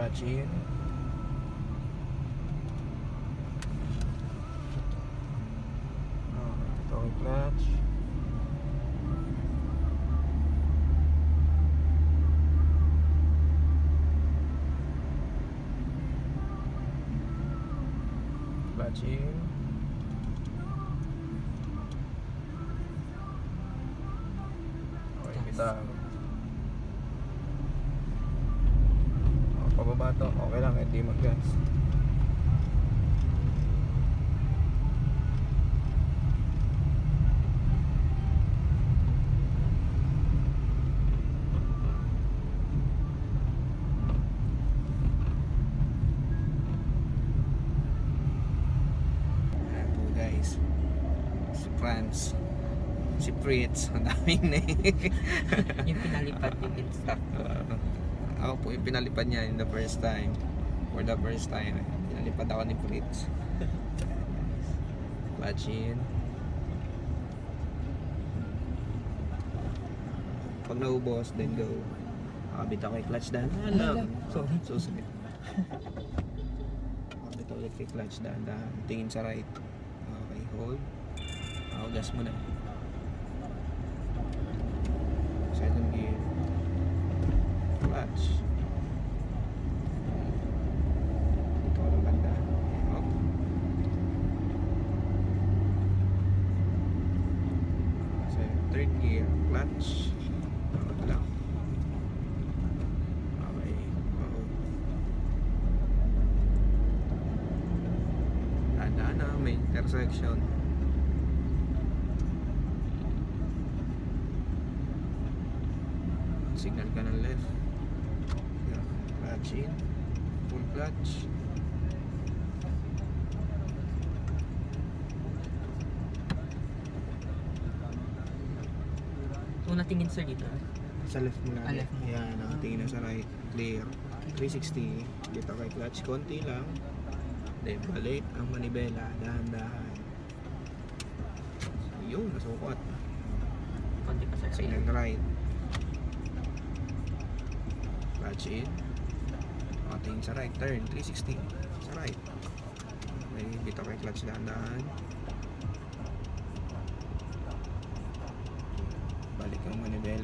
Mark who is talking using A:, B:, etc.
A: Clutch in. Ito ang clutch. Clutch in. Okay, bitaw. Pababa to, okay lang, hindi mag-gas. Ayan po guys, si Franz, si Fritz, ang daming na
B: Yung pinalipad din stock.
A: Ako po yung pinalipad niya in the first time. For the first time, pinalipad ako ni Fritz. Clutch in. Pag naubos, then go. Nakabit ako yung clutch dahan-dahan lang. Susunod. Nakabit ako ulit yung clutch dahan-dahan. Tingin sa right. Okay, hold. Gas mo na. Second gear. Clutch. Dito ko lang banda. Up. So, third gear. Clutch. Ito lang. Okay. Daan na. May intersection. Signal ka ng left. Clutch in, full clutch.
B: So natingin sir dito?
A: Sa left mo lang.
B: Left mo.
A: Ayan, nakatingin na sa right. Clear. 360. Dito kay clutch. Konti lang. Then balik ang manibela. Dahan-dahan. So, yun, nasukot.
B: Konti pa sir.
A: Signal right. Clutch in. Nakatingin sa right. Turn. 360. Sa right. Okay, dito kay clutch dahan-dahan. Balik ang manibela.